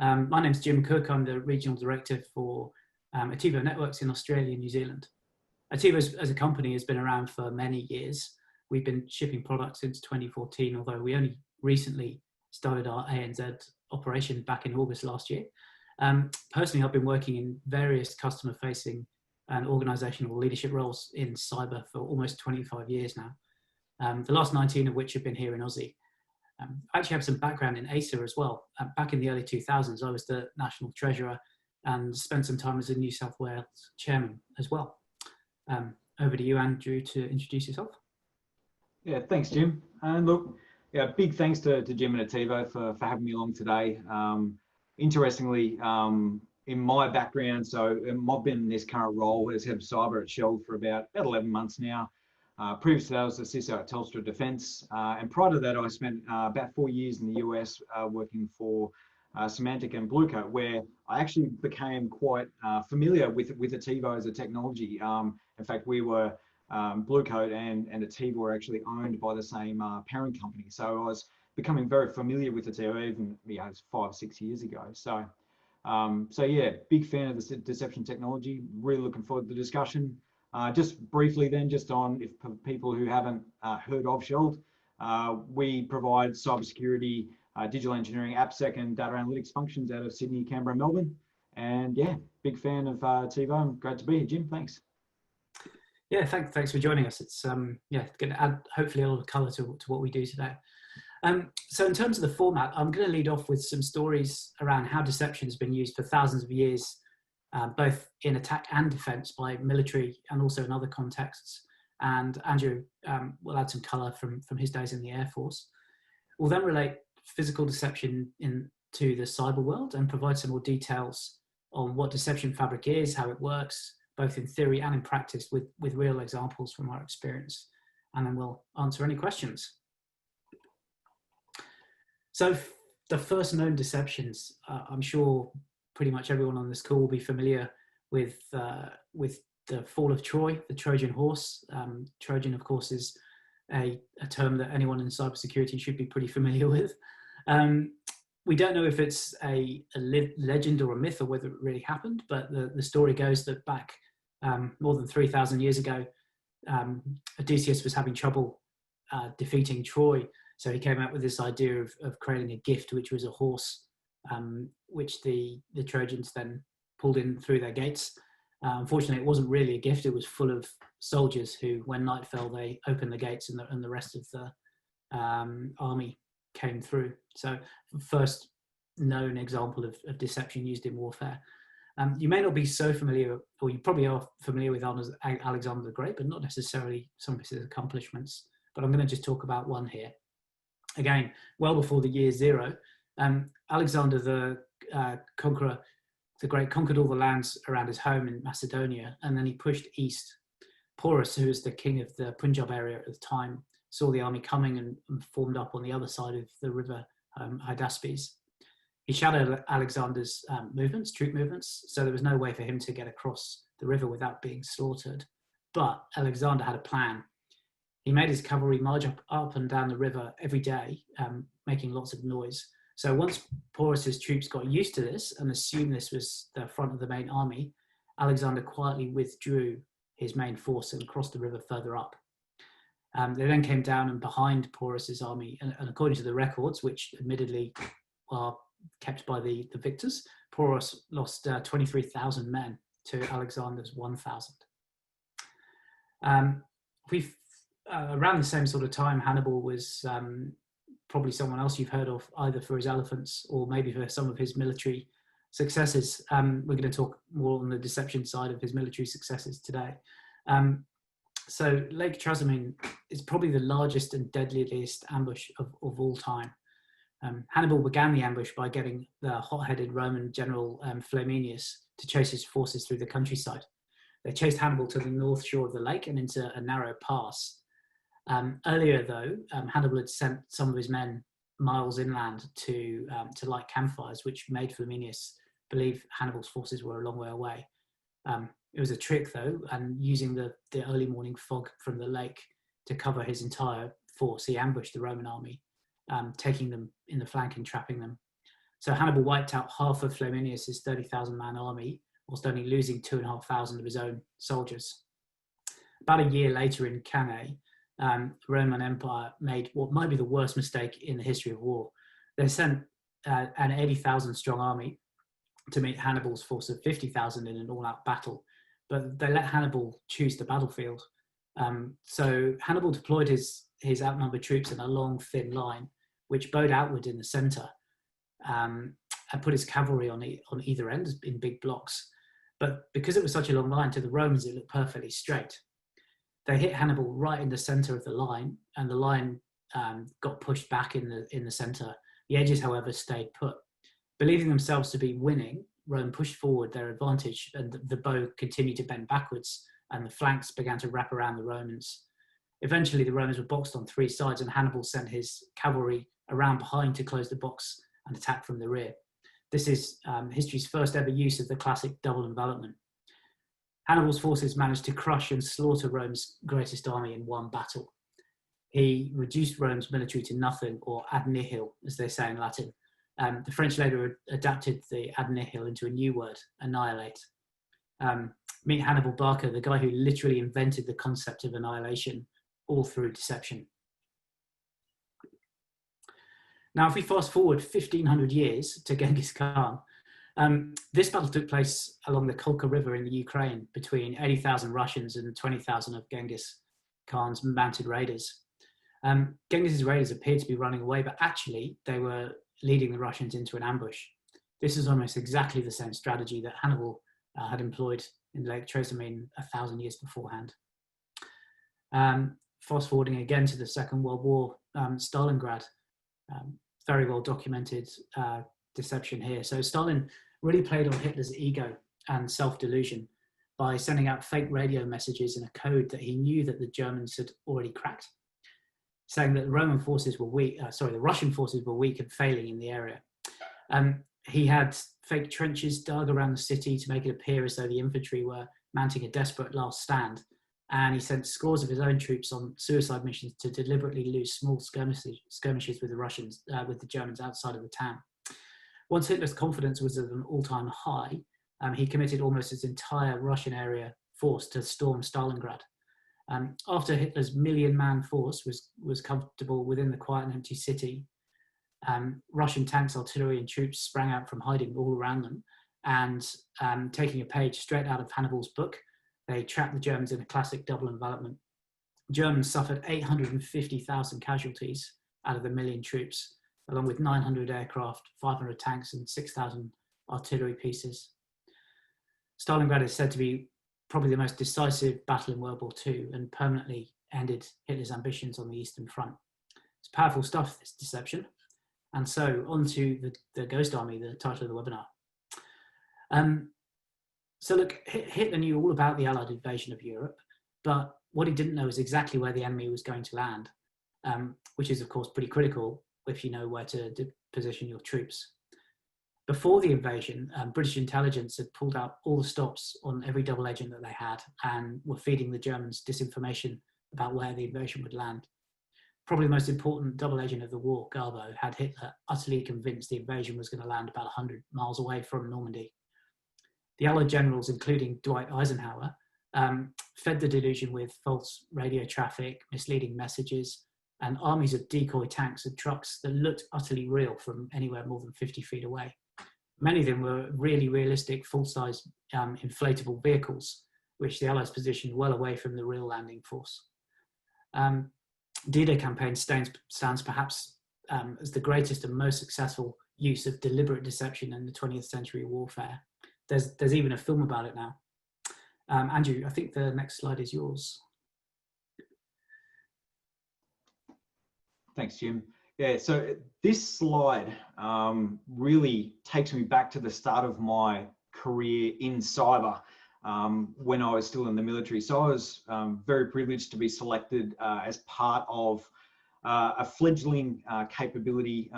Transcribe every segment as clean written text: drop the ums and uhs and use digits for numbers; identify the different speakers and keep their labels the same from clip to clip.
Speaker 1: My name's Jim Cook. I'm the Regional Director for Attivo Networks in Australia and New Zealand. Attivo as a company has been around for many years. We've been shipping products since 2014, although we only recently started our ANZ operation back in August last year. Personally, I've been working in various customer-facing and organisational leadership roles in cyber for almost 25 years now, the last 19 of which have been here in Aussie. I actually have some background in ASA as well. Back in the early 2000s, I was the National Treasurer and spent some time as a New South Wales Chairman as well. Over to you, Andrew, to introduce yourself.
Speaker 2: Yeah, thanks, Jim. And look, yeah, big thanks to Jim and Attivo for having me along today. Interestingly, in my background, so I've been in this current role as head of cyber at Shelde for about 11 months now. Previous to that, I was the CISO at Telstra Defence, and prior to that, I spent about 4 years in the US working for Symantec and Bluecoat, where I actually became quite familiar with Attivo as a technology. In fact, we were Bluecoat and Attivo were actually owned by the same parent company, so I was becoming very familiar with Attivo even it was 5 or 6 years ago. So yeah, big fan of the deception technology. Really looking forward to the discussion. Just briefly then, just on if people who haven't heard of Shelde, we provide cybersecurity, digital engineering, AppSec and data analytics functions out of Sydney, Canberra and Melbourne. And yeah, big fan of Attivo and great to be here, Jim. Thanks.
Speaker 1: Yeah, thanks for joining us. It's yeah, going to add hopefully a lot of colour to what we do today. So in terms of the format, I'm going to lead off with some stories around how deception has been used for thousands of years, both in attack and defence by military and also in other contexts. And Andrew will add some colour from his days in the Air Force. We'll then relate physical deception into the cyber world and provide some more details on what deception fabric is, how it works, both in theory and in practice with real examples from our experience. And then we'll answer any questions. So the first known deceptions, I'm sure pretty much everyone on this call will be familiar with the fall of Troy, the Trojan horse. Trojan, of course, is a term that anyone in cybersecurity should be pretty familiar with. We don't know if it's a legend or a myth or whether it really happened, but the story goes that back more than 3,000 years ago, Odysseus was having trouble defeating Troy. So he came out with this idea of creating a gift, which was a horse, which the Trojans then pulled in through their gates. Unfortunately, it wasn't really a gift. It was full of soldiers who, when night fell, they opened the gates and the rest of the army came through. So first known example of deception used in warfare. You may not be so familiar, or you probably are familiar with Alexander the Great, but not necessarily some of his accomplishments. But I'm going to just talk about one here. Again, well before the year zero, Alexander the Conqueror, the Great, conquered all the lands around his home in Macedonia, and then he pushed east. Porus, who was the king of the Punjab area at the time, saw the army coming and formed up on the other side of the river Hydaspes. He shadowed Alexander's troop movements, so there was no way for him to get across the river without being slaughtered. But Alexander had a plan. He made his cavalry march up and down the river every day, making lots of noise. So once Porus's troops got used to this and assumed this was the front of the main army, Alexander quietly withdrew his main force and crossed the river further up. They then came down and behind Porus's army, and according to the records, which admittedly are kept by the victors, Porus lost 23,000 men to Alexander's 1,000. Around the same sort of time, Hannibal was probably someone else you've heard of, either for his elephants or maybe for some of his military successes. We're going to talk more on the deception side of his military successes today. So Lake Trasimene is probably the largest and deadliest ambush of all time. Hannibal began the ambush by getting the hot-headed Roman general Flaminius to chase his forces through the countryside. They chased Hannibal to the north shore of the lake and into a narrow pass. Earlier, though, Hannibal had sent some of his men miles inland to light campfires, which made Flaminius believe Hannibal's forces were a long way away. It was a trick, though, and using the early morning fog from the lake to cover his entire force, he ambushed the Roman army, taking them in the flank and trapping them. So Hannibal wiped out half of Flaminius's 30,000 man army, whilst only losing 2,500 of his own soldiers. About a year later in Cannae, the Roman Empire made what might be the worst mistake in the history of war. They sent an 80,000 strong army to meet Hannibal's force of 50,000 in an all-out battle, but they let Hannibal choose the battlefield. So Hannibal deployed his outnumbered troops in a long, thin line, which bowed outward in the centre, and put his cavalry on either end in big blocks. But because it was such a long line, to the Romans it looked perfectly straight. They hit Hannibal right in the centre of the line, and the line got pushed back in the centre. The edges, however, stayed put. Believing themselves to be winning, Rome pushed forward their advantage, and the bow continued to bend backwards, and the flanks began to wrap around the Romans. Eventually, the Romans were boxed on three sides, and Hannibal sent his cavalry around behind to close the box and attack from the rear. This is history's first ever use of the classic double envelopment. Hannibal's forces managed to crush and slaughter Rome's greatest army in one battle. He reduced Rome's military to nothing, or ad nihil, as they say in Latin. The French later adapted the ad nihil into a new word, annihilate. Meet Hannibal Barca, the guy who literally invented the concept of annihilation, all through deception. Now, if we fast forward 1,500 years to Genghis Khan, this battle took place along the Kolka River in the Ukraine between 80,000 Russians and 20,000 of Genghis Khan's mounted raiders. Genghis's raiders appeared to be running away, but actually they were leading the Russians into an ambush. This is almost exactly the same strategy that Hannibal had employed in Lake Trasimene 1,000 years beforehand. Fast forwarding again to the Second World War, Stalingrad, very well documented deception here. So Stalin really played on Hitler's ego and self-delusion by sending out fake radio messages in a code that he knew that the Germans had already cracked, saying that the Russian forces were weak and failing in the area. He had fake trenches dug around the city to make it appear as though the infantry were mounting a desperate last stand. And he sent scores of his own troops on suicide missions to deliberately lose small skirmishes with the Germans outside of the town. Once Hitler's confidence was at an all-time high, he committed almost his entire Russian area force to storm Stalingrad. After Hitler's million-man force was comfortable within the quiet and empty city, Russian tanks, artillery, and troops sprang out from hiding all around them, and taking a page straight out of Hannibal's book, they trapped the Germans in a classic double envelopment. Germans suffered 850,000 casualties out of the million troops, along with 900 aircraft, 500 tanks, and 6,000 artillery pieces. Stalingrad is said to be probably the most decisive battle in World War II, and permanently ended Hitler's ambitions on the Eastern Front. It's powerful stuff, this deception. And so on to the Ghost Army, the title of the webinar. So look, Hitler knew all about the Allied invasion of Europe, but what he didn't know is exactly where the enemy was going to land, which is of course pretty critical if you know where to position your troops. Before the invasion, British intelligence had pulled out all the stops on every double agent that they had and were feeding the Germans disinformation about where the invasion would land. Probably the most important double agent of the war, Garbo, had Hitler utterly convinced the invasion was going to land about 100 miles away from Normandy. The Allied generals, including Dwight Eisenhower, fed the delusion with false radio traffic, misleading messages, and armies of decoy tanks and trucks that looked utterly real from anywhere more than 50 feet away. Many of them were really realistic, full-size inflatable vehicles, which the Allies positioned well away from the real landing force. D-Day campaign stands perhaps as the greatest and most successful use of deliberate deception in the 20th century warfare. There's even a film about it now. Andrew, I think the next slide is yours.
Speaker 2: Thanks, Jim. Yeah, so this slide really takes me back to the start of my career in cyber when I was still in the military. So I was very privileged to be selected as part of a fledgling capability,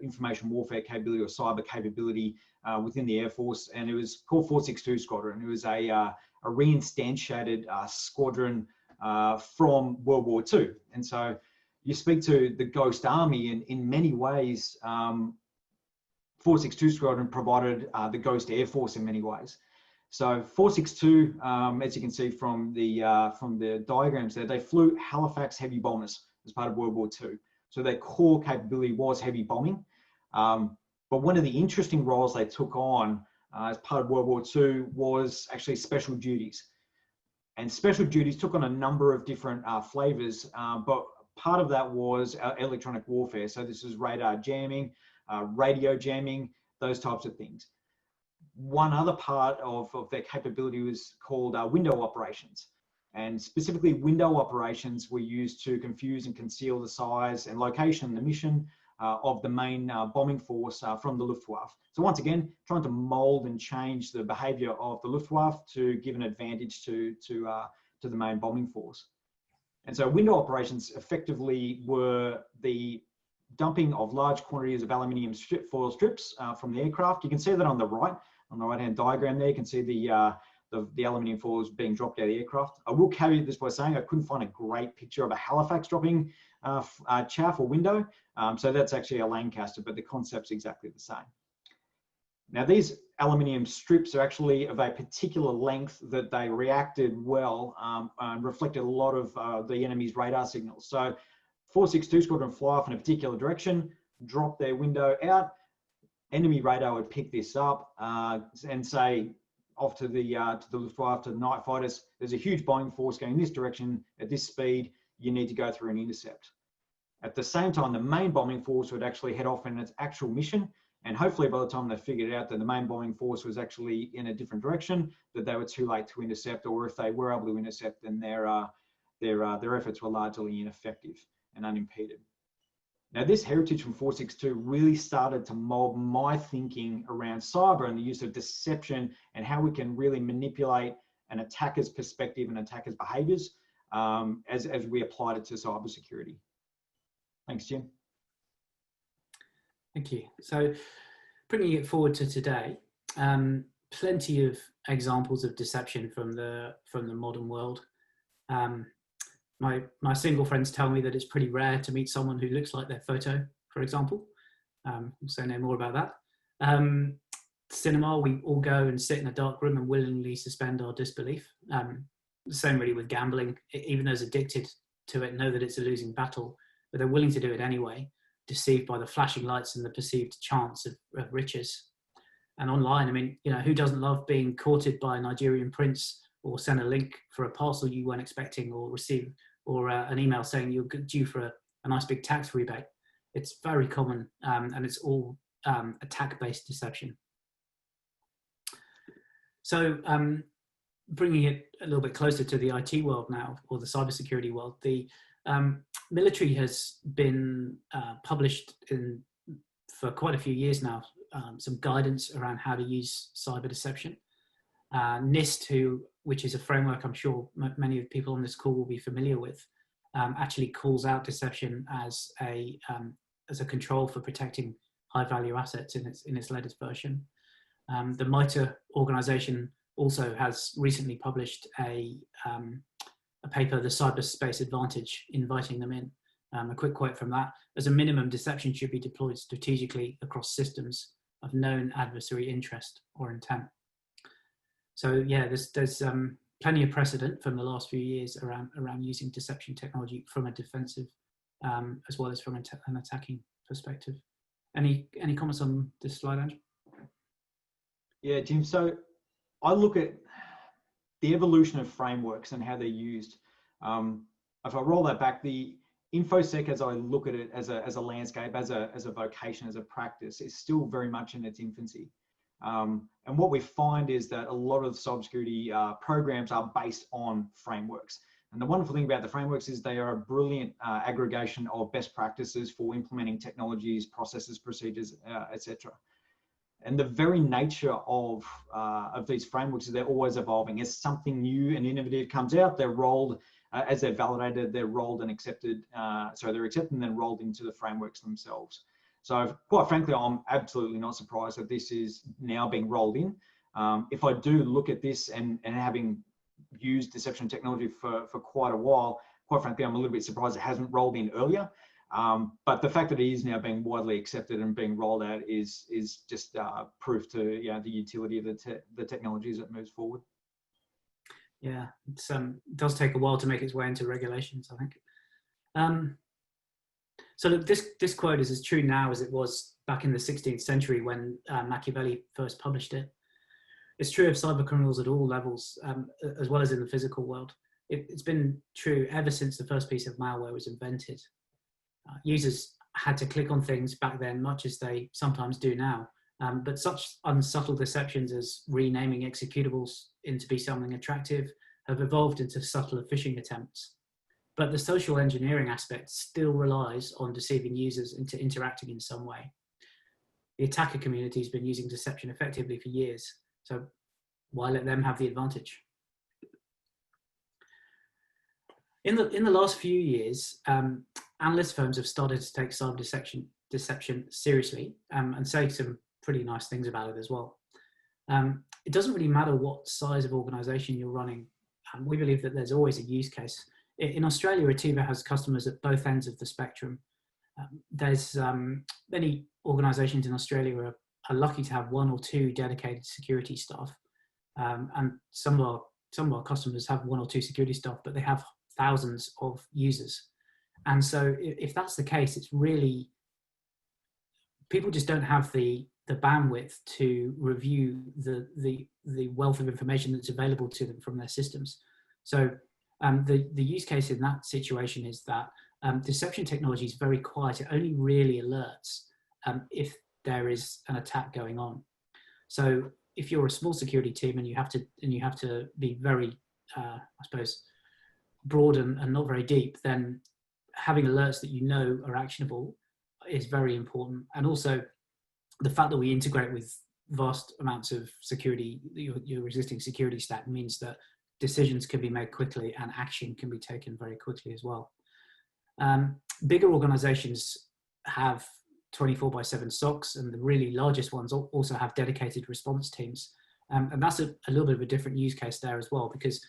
Speaker 2: information warfare capability or cyber capability within the Air Force, and it was called 462 Squadron. It was a reinstantiated squadron from World War II. And so you speak to the Ghost Army, and in many ways, 462 Squadron provided the Ghost Air Force in many ways. So 462, as you can see from the diagrams there, they flew Halifax heavy bombers as part of World War II. So their core capability was heavy bombing. But one of the interesting roles they took on as part of World War II was actually special duties. And special duties took on a number of different flavors, but part of that was electronic warfare. So this is radar jamming, radio jamming, those types of things. One other part of their capability was called window operations. And specifically, window operations were used to confuse and conceal the size and location and the mission of the main bombing force from the Luftwaffe. So once again, trying to mold and change the behavior of the Luftwaffe to give an advantage to the main bombing force. And so window operations effectively were the dumping of large quantities of aluminium foil strips from the aircraft. You can see that on the right-hand diagram there. You can see the aluminium foils being dropped out of the aircraft. I will caveat this by saying I couldn't find a great picture of a Halifax dropping chaff or window. So that's actually a Lancaster, but the concept's exactly the same. Now, these aluminium strips are actually of a particular length that they reacted well and reflected a lot of the enemy's radar signals. So 462 Squadron fly off in a particular direction, drop their window out, enemy radar would pick this up and say off to the Luftwaffe, to the night fighters, there's a huge bombing force going in this direction at this speed, you need to go through an intercept. At the same time, the main bombing force would actually head off in its actual mission. And hopefully by the time they figured out that the main bombing force was actually in a different direction, that they were too late to intercept, or if they were able to intercept, then their efforts were largely ineffective and unimpeded. Now, this heritage from 462 really started to mold my thinking around cyber and the use of deception and how we can really manipulate an attacker's perspective and attacker's behaviors as we applied it to cybersecurity. Thanks, Jim.
Speaker 1: Thank you. So bringing it forward to today, plenty of examples of deception from the modern world. My single friends tell me that it's pretty rare to meet someone who looks like their photo, for example. We'll say no more about that. Cinema, we all go and sit in a dark room and willingly suspend our disbelief. The same really with gambling. Even those addicted to it know that it's a losing battle, but they're willing to do it anyway, deceived by the flashing lights and the perceived chance of riches. And online, I mean, who doesn't love being courted by a Nigerian prince, or send a link for a parcel you weren't expecting, or receive, or an email saying you're due for a nice big tax rebate? It's very common, and it's all attack-based deception. So bringing it a little bit closer to the IT world now, or the cybersecurity world, the military has been published for quite a few years now, some guidance around how to use cyber deception. NIST, which is a framework I'm sure many of the people on this call will be familiar with, actually calls out deception as a control for protecting high-value assets in its latest version. The MITRE organization also has recently published a paper, The Cyberspace Advantage, inviting them in. A quick quote from that: as a minimum, deception should be deployed strategically across systems of known adversary interest or intent. So yeah, there's plenty of precedent from the last few years around using deception technology from a defensive as well as from an attacking perspective. Any comments on this slide, Andrew?
Speaker 2: Yeah, Jim. So I look at the evolution of frameworks and how they're used. If I roll that back, the InfoSec, as I look at it as a landscape, as a vocation, as a practice, is still very much in its infancy. And what we find is that a lot of cybersecurity programs are based on frameworks. And the wonderful thing about the frameworks is they are a brilliant aggregation of best practices for implementing technologies, processes, procedures, etc. And the very nature of these frameworks is they're always evolving. As something new and innovative comes out, they're rolled, as they're validated, they're rolled and accepted. So they're accepted and then rolled into the frameworks themselves. So quite frankly, I'm absolutely not surprised that this is now being rolled in. If I do look at this and having used deception technology for quite a while, quite frankly, I'm a little bit surprised it hasn't rolled in earlier. But the fact that it is now being widely accepted and being rolled out is just proof to the utility of the technology as it moves forward.
Speaker 1: Yeah, it does take a while to make its way into regulations, I think. So look, this quote is as true now as it was back in the 16th century when Machiavelli first published it. It's true of cyber criminals at all levels, as well as in the physical world. It's been true ever since the first piece of malware was invented. Users had to click on things back then, much as they sometimes do now. But such unsubtle deceptions as renaming executables into be something attractive have evolved into subtler phishing attempts. But the social engineering aspect still relies on deceiving users into interacting in some way. The attacker community has been using deception effectively for years, so why let them have the advantage? In the last few years, analyst firms have started to take cyber deception seriously and say some pretty nice things about it as well. It doesn't really matter what size of organization you're running. We believe that there's always a use case. In Australia, Attivo has customers at both ends of the spectrum. There's many organizations in Australia are lucky to have 1 or 2 dedicated security staff. And some of our customers have 1 or 2 security staff, but they have thousands of users. And so if that's the case, it's really, people just don't have the bandwidth to review the wealth of information that's available to them from their systems. So the use case in that situation is that deception technology is very quiet. It only really alerts if there is an attack going on. So if you're a small security team and you have to be very, I suppose, broad and not very deep, then having alerts that you know are actionable is very important. And also the fact that we integrate with vast amounts of security, your existing security stack, means that decisions can be made quickly and action can be taken very quickly as well. Bigger organizations have 24/7 SOCs, and the really largest ones also have dedicated response teams. And that's a little bit of a different use case there as well, because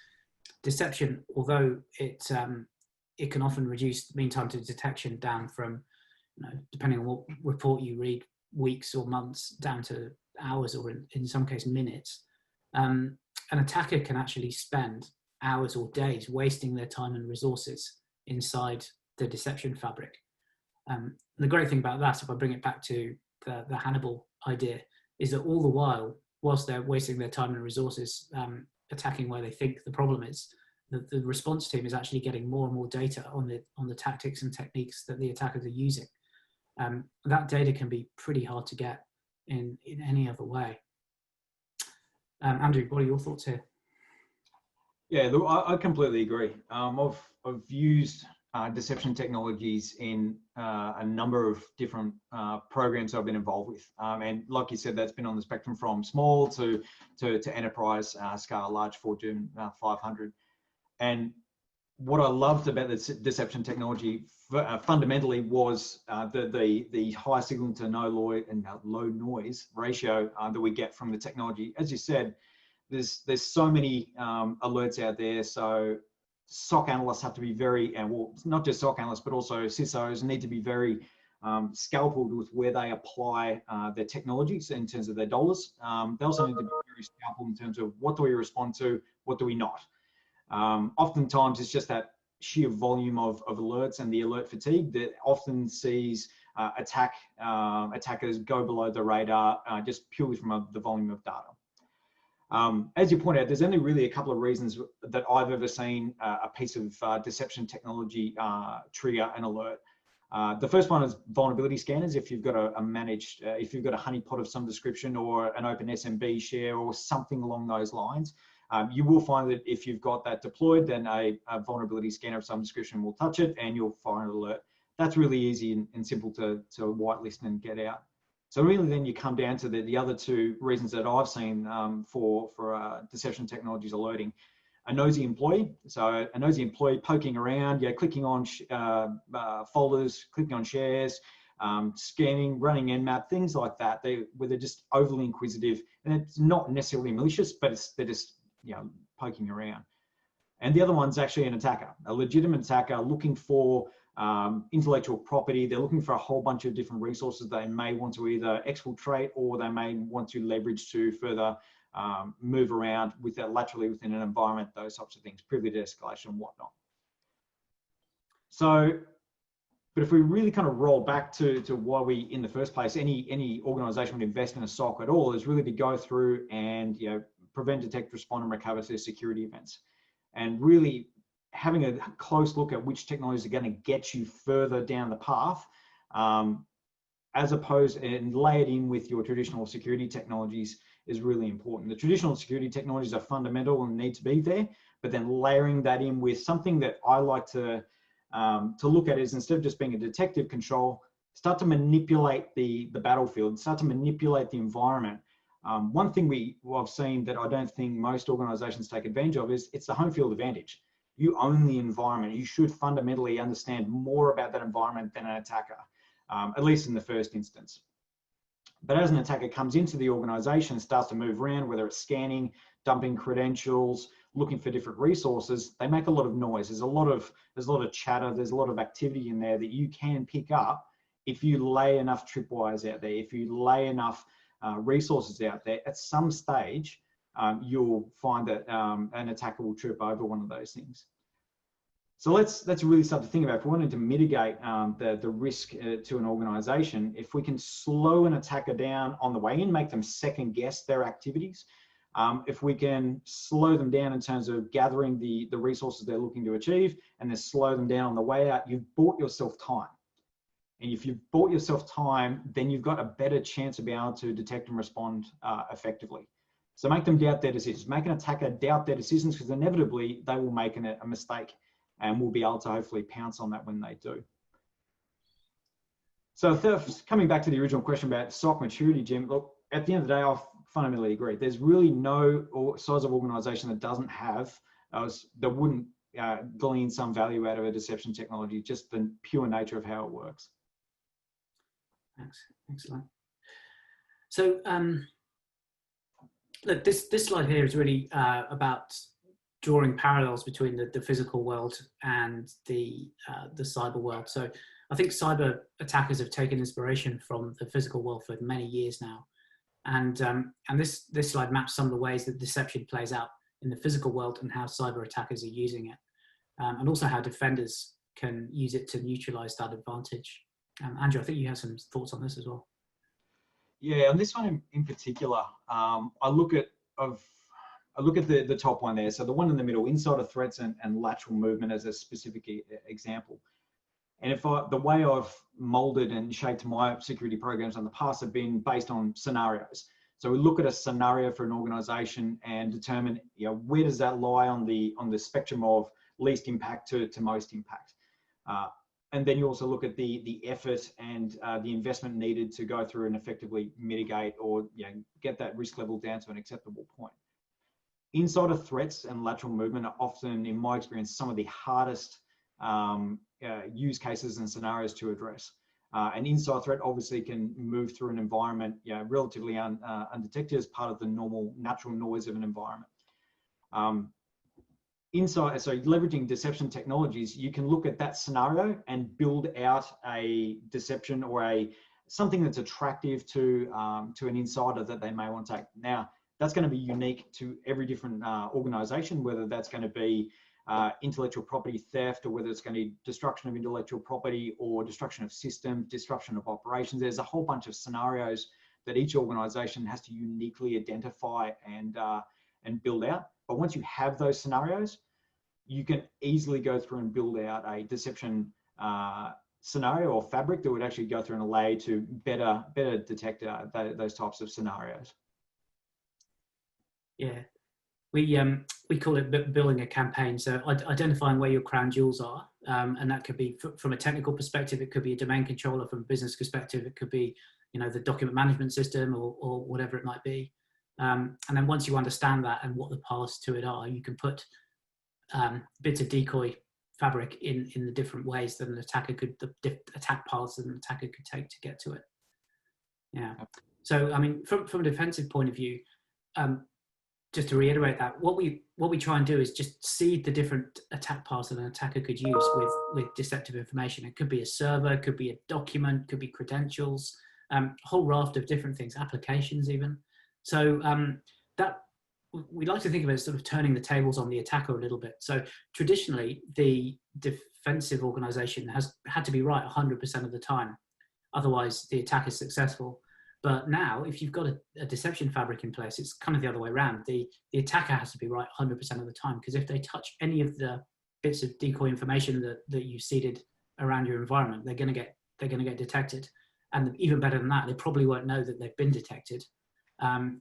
Speaker 1: deception, although it can often reduce mean time to detection down from, depending on what report you read, weeks or months down to hours, or in some cases minutes. An attacker can actually spend hours or days wasting their time and resources inside the deception fabric. The great thing about that, if I bring it back to the Hannibal idea, is that all the while, whilst they're wasting their time and resources attacking where they think the problem is, the response team is actually getting more and more data on the tactics and techniques that the attackers are using. That data can be pretty hard to get in any other way. Andrew, what are your thoughts here?
Speaker 2: Yeah, look, I completely agree. I've used deception technologies in a number of different programs I've been involved with. And like you said, that's been on the spectrum from small to enterprise scale, large Fortune 500. And what I loved about the deception technology fundamentally was the high signal to low noise ratio that we get from the technology. As you said, there's so many alerts out there. So SOC analysts have to be very, and well, not just SOC analysts, but also CISOs need to be very scalpeled with where they apply their technologies in terms of their dollars. They also need to be very scalpeled in terms of what do we respond to, what do we not. Oftentimes it's just that sheer volume of alerts and the alert fatigue that often sees attackers go below the radar just purely from the volume of data. As you point out, there's only really a couple of reasons that I've ever seen a piece of deception technology trigger an alert. The first one is vulnerability scanners. If you've got a managed, if you've got a honeypot of some description or an open SMB share or something along those lines, you will find that if you've got that deployed, then a vulnerability scanner of some description will touch it and you'll fire an alert. That's really easy and simple to whitelist and get out. So really then you come down to the other two reasons that I've seen for deception technologies alerting. A nosy employee. So a nosy employee poking around, clicking on folders, clicking on shares, scanning, running Nmap, things like that, where they're just overly inquisitive, and it's not necessarily malicious, but they're just poking around. And the other one's actually an attacker, a legitimate attacker looking for intellectual property. They're looking for a whole bunch of different resources they may want to either exfiltrate or they may want to leverage to further move around laterally within an environment, those types of things, privilege escalation and whatnot. So, but if we really kind of roll back to why we, in the first place, any organization would invest in a SOC at all, is really to go through and, you know, prevent, detect, respond, and recover to security events. And really having a close look at which technologies are going to get you further down the path, as opposed, and lay it in with your traditional security technologies is really important. The traditional security technologies are fundamental and need to be there, but then layering that in with something that I like to look at is, instead of just being a detective control, start to manipulate the battlefield, start to manipulate the environment. One thing I've seen that I don't think most organizations take advantage of is it's the home field advantage. You own the environment. You should fundamentally understand more about that environment than an attacker, at least in the first instance. But as an attacker comes into the organization, starts to move around, whether it's scanning, dumping credentials, looking for different resources, they make a lot of noise. There's a lot of chatter. There's a lot of activity in there that you can pick up if you lay enough tripwires out there, if you lay enough resources out there. At some stage, you'll find that an attacker will trip over one of those things. So let's really start to think about, if we wanted to mitigate the risk to an organization, if we can slow an attacker down on the way in, make them second guess their activities, if we can slow them down in terms of gathering the resources they're looking to achieve, and then slow them down on the way out, you've bought yourself time. And if you've bought yourself time, then you've got a better chance of being able to detect and respond effectively. So make them doubt their decisions. Make an attacker doubt their decisions, because inevitably they will make a mistake, and we'll be able to hopefully pounce on that when they do. So coming back to the original question about SOC maturity, Jim, look, at the end of the day, I fundamentally agree. There's really no size of organization that doesn't have, that wouldn't glean some value out of a deception technology, just the pure nature of how it works.
Speaker 1: Thanks. Excellent. So, look, this slide here is really about drawing parallels between the physical world and the cyber world. So I think cyber attackers have taken inspiration from the physical world for many years now. And this slide maps some of the ways that deception plays out in the physical world and how cyber attackers are using it, and also how defenders can use it to neutralize that advantage. Andrew, I think you have some thoughts on this as well.
Speaker 2: Yeah, on this one in particular, I look at the top one there. So the one in the middle, insider threats and lateral movement, as a specific example. And the way I've molded and shaped my security programs in the past have been based on scenarios. So we look at a scenario for an organization and determine, you know, where does that lie on the spectrum of least impact to most impact. And then you also look at the effort and the investment needed to go through and effectively mitigate or, you know, get that risk level down to an acceptable point. Insider threats and lateral movement are often, in my experience, some of the hardest use cases and scenarios to address. An inside threat obviously can move through an environment, you know, relatively undetected as part of the normal natural noise of an environment. So leveraging deception technologies, you can look at that scenario and build out a deception or something that's attractive to an insider that they may want to take. Now, that's going to be unique to every different organization, whether that's going to be intellectual property theft, or whether it's going to be destruction of intellectual property or destruction of systems, disruption of operations. There's a whole bunch of scenarios that each organization has to uniquely identify and build out. But once you have those scenarios, you can easily go through and build out a deception scenario or fabric that would actually go through and allow you to better detect those types of scenarios.
Speaker 1: Yeah, we call it building a campaign. So identifying where your crown jewels are, and that could be from a technical perspective. It could be a domain controller. From a business perspective, it could be, you know, the document management system or whatever it might be. And then once you understand that and what the paths to it are, you can put bits of decoy fabric in the different ways that an attacker could, the attack paths that an attacker could take to get to it. Yeah. So I mean, from a defensive point of view, just to reiterate that, what we try and do is just seed the different attack paths that an attacker could use with deceptive information. It could be a server, it could be a document, could be credentials, a whole raft of different things, applications even. So that we like to think of it as sort of turning the tables on the attacker a little bit. So traditionally, the defensive organization has had to be right 100% of the time. Otherwise, the attack is successful. But now, if you've got a deception fabric in place, it's kind of the other way around. The attacker has to be right 100% of the time, because if they touch any of the bits of decoy information that you've seeded around your environment, they're going to get detected. And even better than that, they probably won't know that they've been detected,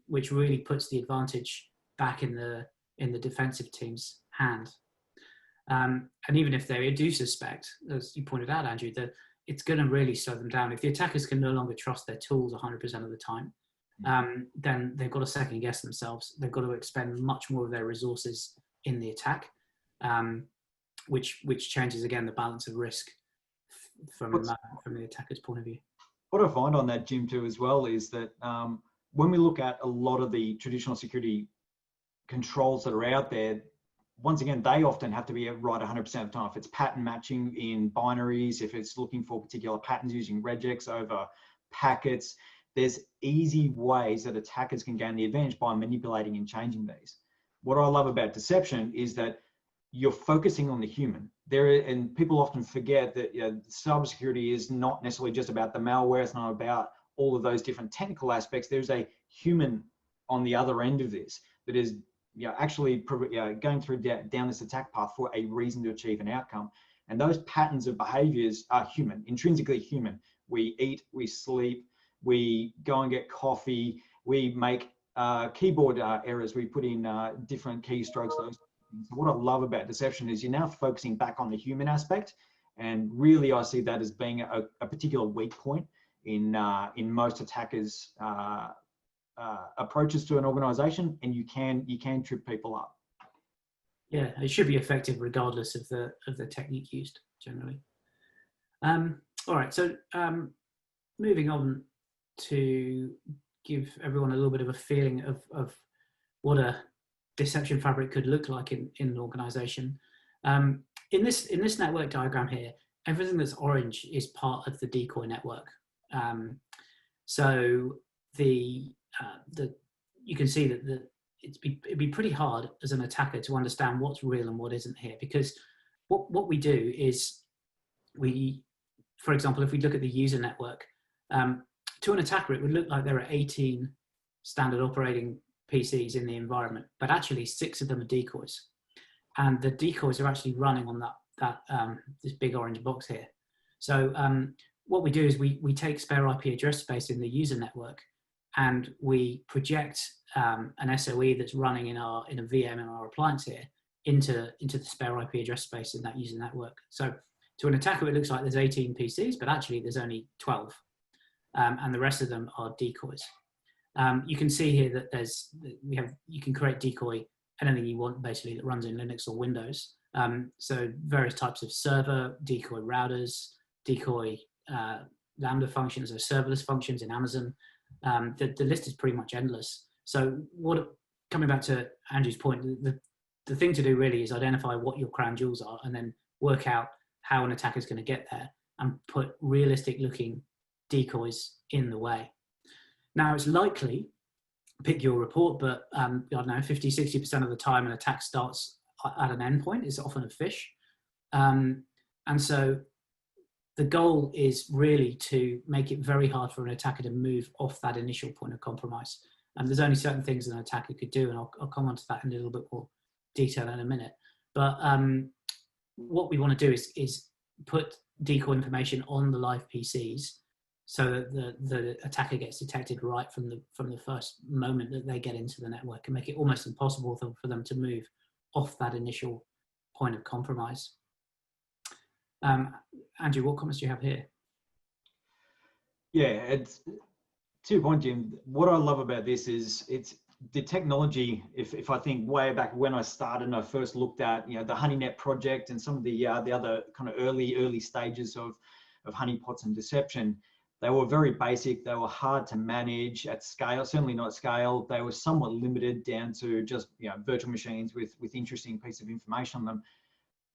Speaker 1: which really puts the advantage back in the defensive team's hand. And even if they do suspect, as you pointed out, Andrew, that it's going to really slow them down. If the attackers can no longer trust their tools 100% of the time, then they've got to second guess themselves. They've got to expend much more of their resources in the attack, which changes, again, the balance of risk from the attacker's point of view.
Speaker 2: What I find on that, Jim, too, as well, is that when we look at a lot of the traditional security controls that are out there, once again, they often have to be right 100% of the time. If it's pattern matching in binaries, if it's looking for particular patterns using regex over packets, there's easy ways that attackers can gain the advantage by manipulating and changing these. What I love about deception is that you're focusing on the human. And people often forget that cybersecurity is not necessarily just about the malware. It's not about all of those different technical aspects. There's a human on the other end of this that is actually going through down this attack path for a reason to achieve an outcome. And those patterns of behaviors are human, intrinsically human. We eat, we sleep, we go and get coffee, we make keyboard errors, we put in different keystrokes, those things. What I love about deception is you're now focusing back on the human aspect. And really, I see that as being a particular weak point in most attackers' approaches to an organization, and you can trip people up.
Speaker 1: Yeah, it should be effective regardless of the technique used generally. All right, so moving on to give everyone a little bit of a feeling of what a deception fabric could look like in an organization. In this network diagram here, everything that's orange is part of the decoy network. So you can see that it'd be pretty hard as an attacker to understand what's real and what isn't here, because what we do is for example, if we look at the user network, to an attacker it would look like there are 18 standard operating PCs in the environment, but actually 6 of them are decoys, and the decoys are actually running on this big orange box here. So what we do is we take spare IP address space in the user network, and we project an SOE that's running in a VM in our appliance here into the spare IP address space in that user network. So to an attacker, it looks like there's 18 PCs, but actually there's only 12, and the rest of them are decoys. You can see here that you can create decoy anything you want basically that runs in Linux or Windows. So various types of server decoy routers, decoy Lambda functions, or serverless functions in Amazon. The list is pretty much endless. So coming back to Andrew's point, the thing to do really is identify what your crown jewels are, and then work out how an attacker is going to get there and put realistic looking decoys in the way. Now, it's likely, pick your report, but I don't know, 50-60% of the time an attack starts at an endpoint. It's often a phish. And so the goal is really to make it very hard for an attacker to move off that initial point of compromise. And there's only certain things an attacker could do, and I'll come on to that in a little bit more detail in a minute. But what we want to do is put decoy information on the live PCs so that the attacker gets detected right from the first moment that they get into the network, and make it almost impossible for them to move off that initial point of compromise. Andrew, what comments do you have here?
Speaker 2: Yeah, it's to your point, Jim. What I love about this is it's the technology. If I think way back when I started and I first looked at the HoneyNet project and some of the other kind of early stages of honeypots and deception, They were very basic. They were hard to manage at scale, certainly not scale. They were somewhat limited down to just virtual machines with interesting piece of information on them.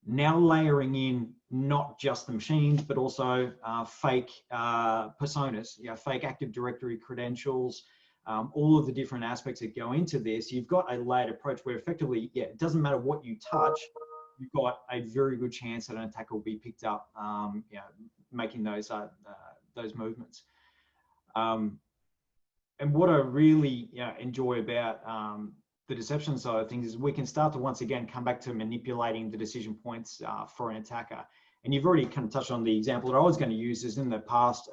Speaker 2: Now layering in not just the machines, but also fake personas, fake Active Directory credentials, all of the different aspects that go into this. You've got a layered approach where effectively, it doesn't matter what you touch, you've got a very good chance that an attack will be picked up, making those movements. And what I really enjoy about the deception side of things is we can start to once again come back to manipulating the decision points for an attacker. And you've already kind of touched on the example that I was going to use is in the past,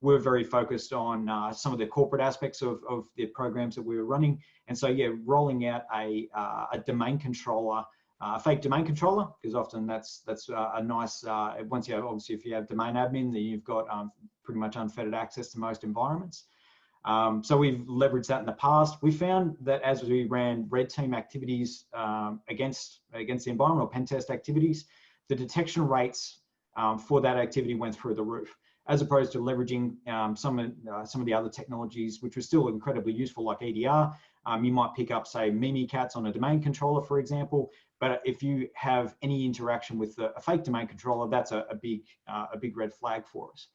Speaker 2: we're very focused on some of the corporate aspects of the programs that we were running. And so, rolling out a domain controller, a fake domain controller, because often that's a nice, once obviously if you have domain admin, then you've got pretty much unfettered access to most environments. So we've leveraged that in the past. We found that as we ran red team activities against the environment or pen test activities, the detection rates for that activity went through the roof, as opposed to leveraging some of the other technologies, which were still incredibly useful, like EDR. You might pick up, say, Mimikatz on a domain controller, for example. But if you have any interaction with a fake domain controller, that's a big red flag for us.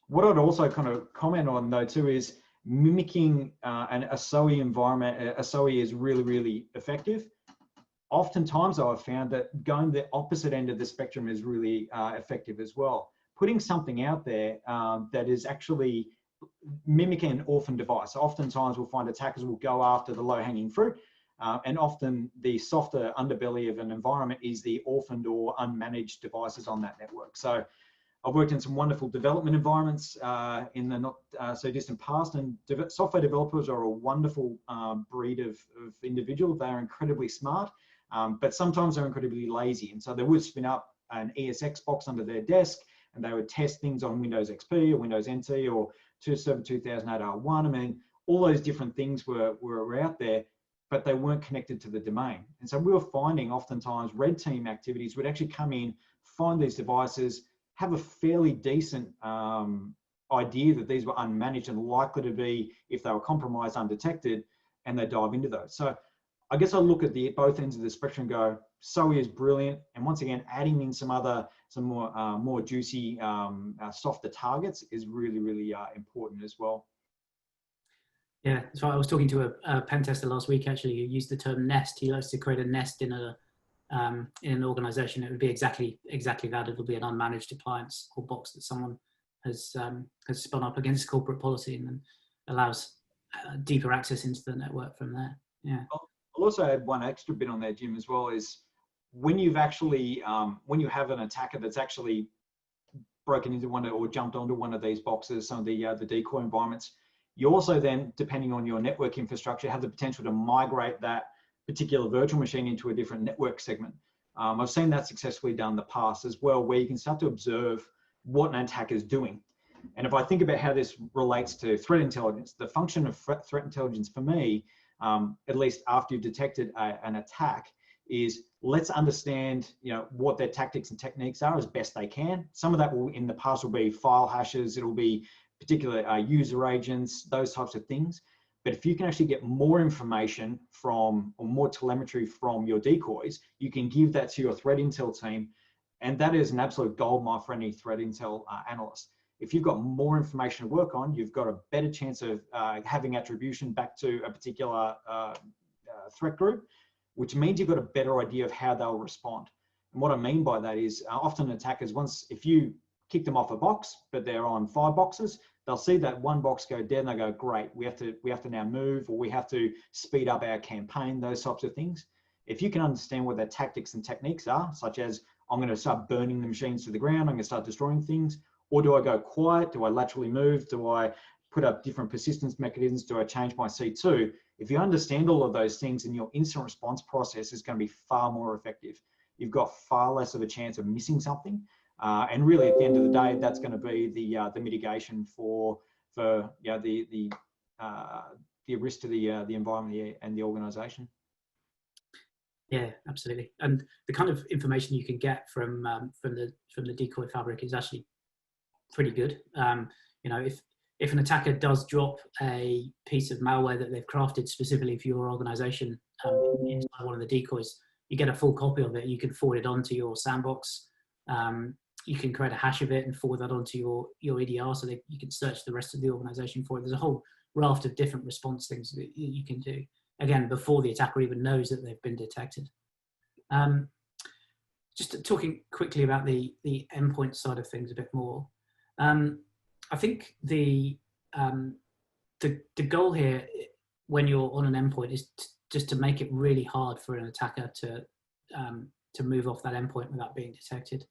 Speaker 2: What I'd also kind of comment on though too is mimicking a SOE environment. A SOE is really, really effective. Oftentimes I've found that going the opposite end of the spectrum is really effective as well. Putting something out there that is actually mimicking an orphan device. Oftentimes we'll find attackers will go after the low-hanging fruit, and often the softer underbelly of an environment is the orphaned or unmanaged devices on that network. So I've worked in some wonderful development environments in the not so distant past, and software developers are a wonderful breed of individual. They are incredibly smart, but sometimes they're incredibly lazy. And so they would spin up an ESX box under their desk, and they would test things on Windows XP or Windows NT or 2008 R1. I mean, all those different things were out there, but they weren't connected to the domain. And so we were finding oftentimes red team activities would actually come in, find these devices, have a fairly decent idea that these were unmanaged and likely to be, if they were compromised, undetected, and they dive into those. So I guess I look at both ends of the spectrum and go, SOE is brilliant. And once again, adding in some more juicy, softer targets is really, really important as well.
Speaker 1: Yeah, so I was talking to a pen tester last week, actually, who used the term nest. He likes to create a nest in an organization. It would be exactly that. It'll be an unmanaged appliance or box that someone has spun up against corporate policy, and then allows deeper access into the network from there. Yeah.
Speaker 2: I'll also add one extra bit on there, Jim, as well, is when you've actually when you have an attacker that's actually broken into one or jumped onto one of these boxes, some of the decoy environments, you also then, depending on your network infrastructure, have the potential to migrate that particular virtual machine into a different network segment. I've seen that successfully done in the past as well, where you can start to observe what an attacker is doing. And if I think about how this relates to threat intelligence, the function of threat intelligence for me, at least after you've detected an attack, is let's understand what their tactics and techniques are as best they can. Some of that will in the past will be file hashes, it'll be particular user agents, those types of things. But if you can actually get more information from, or more telemetry from your decoys, you can give that to your threat intel team. And that is an absolute goldmine for any threat intel analyst. If you've got more information to work on, you've got a better chance of having attribution back to a particular threat group, which means you've got a better idea of how they'll respond. And what I mean by that is often attackers, if you kick them off a box, but they're on 5 boxes, they'll see that one box go dead and they go, great, we have to now move, or we have to speed up our campaign, those types of things. If you can understand what their tactics and techniques are, such as I'm going to start burning the machines to the ground, I'm going to start destroying things, or do I go quiet? Do I laterally move? Do I put up different persistence mechanisms? Do I change my C2? If you understand all of those things, then your instant response process is going to be far more effective. You've got far less of a chance of missing something. And really, at the end of the day, that's going to be the mitigation for the risk to the environment and the organisation.
Speaker 1: Yeah, absolutely. And the kind of information you can get from the decoy fabric is actually pretty good. You know, if an attacker does drop a piece of malware that they've crafted specifically for your organization inside one of the decoys, you get a full copy of it. You can forward it onto your sandbox. You can create a hash of it and forward that onto your EDR so that you can search the rest of the organization for it. There's a whole raft of different response things that you can do, again, before the attacker even knows that they've been detected. Just talking quickly about the endpoint side of things a bit more. I think the goal here when you're on an endpoint is just to make it really hard for an attacker to move off that endpoint without being detected.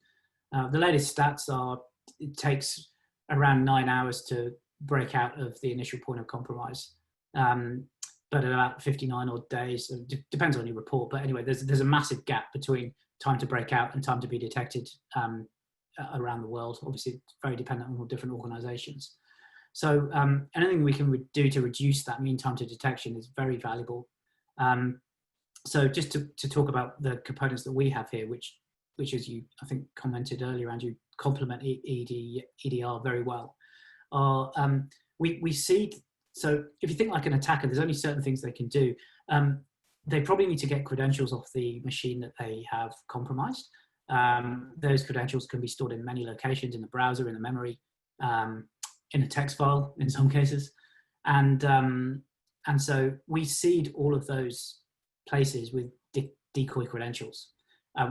Speaker 1: The latest stats are it takes around 9 hours to break out of the initial point of compromise, but about 59 odd days. Depends on your report, but anyway, there's a massive gap between time to break out and time to be detected around the world. Obviously, it's very dependent on all different organizations. So anything we can do to reduce that mean time to detection is very valuable. So just to talk about the components that we have here, which as you, I think, commented earlier, Andrew, complement EDR very well. We see, so if you think like an attacker, there's only certain things they can do. They probably need to get credentials off the machine that they have compromised. Those credentials can be stored in many locations, in the browser, in the memory, in a text file in some cases. And so we seed all of those places with decoy credentials,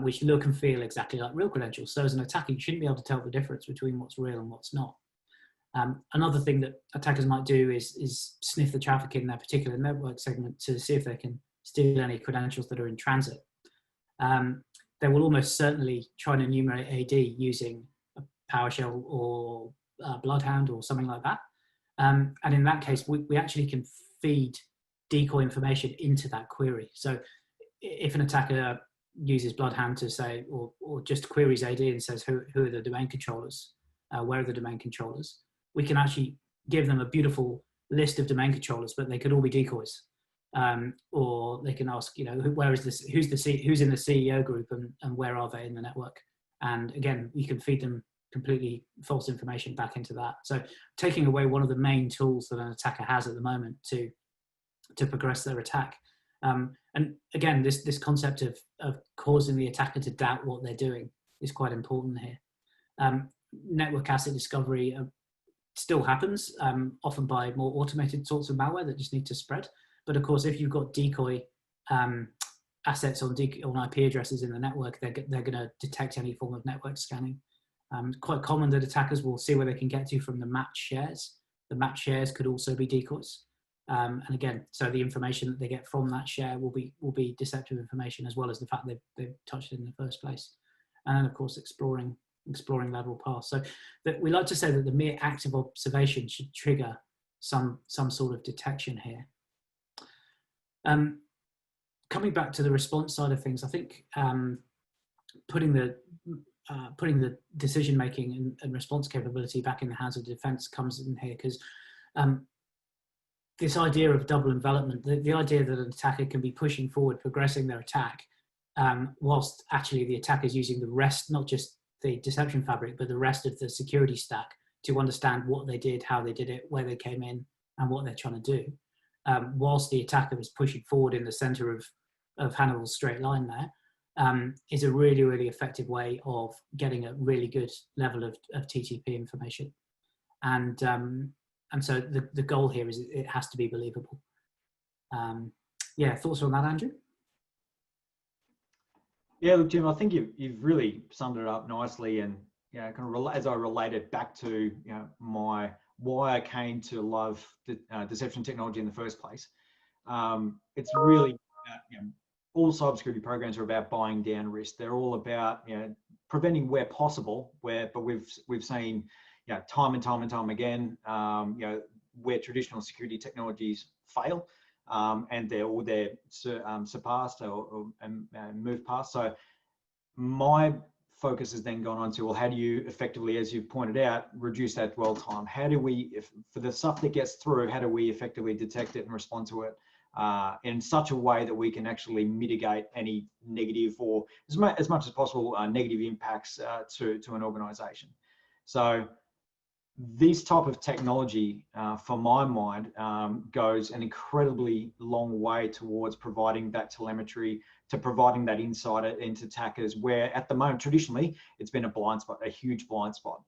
Speaker 1: which look and feel exactly like real credentials. So as an attacker, you shouldn't be able to tell the difference between what's real and what's not. Another thing that attackers might do is sniff the traffic in their particular network segment to see if they can steal any credentials that are in transit. They will almost certainly try and enumerate AD using a PowerShell or Bloodhound or something like that. And in that case, we actually can feed decoy information into that query. So if an attacker uses Bloodhound to say, or just queries AD and says, who are the domain controllers? Where are the domain controllers? We can actually give them a beautiful list of domain controllers, but they could all be decoys. Or they can ask, you know, where is this? Who's in the CEO group, and where are they in the network? And again, you can feed them completely false information back into that. So taking away one of the main tools that an attacker has at the moment to progress their attack. And again, this concept of causing the attacker to doubt what they're doing is quite important here. Network asset discovery still happens, often by more automated sorts of malware that just need to spread. But of course, if you've got decoy assets on IP addresses in the network, they're going to detect any form of network scanning. Quite common that attackers will see where they can get to from the match shares. The match shares could also be decoys. And again, so the information that they get from that share will be deceptive information, as well as the fact they've touched it in the first place. And then, of course, exploring lateral paths. So that we like to say that the mere act of observation should trigger some sort of detection here. Coming back to the response side of things, I think putting the decision making and response capability back in the hands of the defense comes in here, because this idea of double envelopment, the idea that an attacker can be pushing forward, progressing their attack, whilst actually the attacker is using the rest, not just the deception fabric, but the rest of the security stack to understand what they did, how they did it, where they came in, and what they're trying to do. Whilst the attacker is pushing forward in the center of Hannibal's straight line there, is a really, really effective way of getting a really good level of TTP information. And so the goal here is it has to be believable. Yeah, thoughts on that, Andrew?
Speaker 2: Yeah, look, Jim, I think you've really summed it up nicely, and kind of as I relate it back to why I came to love the deception technology in the first place. It's really all cybersecurity programs are about buying down risk. They're all about preventing where possible, but we've seen time and time again where traditional security technologies fail. And they're surpassed and moved past. So my focus has then gone on to, well, how do you effectively, as you've pointed out, reduce that dwell time? How do we, for the stuff that gets through, how do we effectively detect it and respond to it in such a way that we can actually mitigate any negative, or as much as possible, negative impacts to an organization? So this type of technology, for my mind, goes an incredibly long way towards providing that telemetry, to providing that insight into attackers, where at the moment, traditionally, it's been a blind spot, a huge blind spot.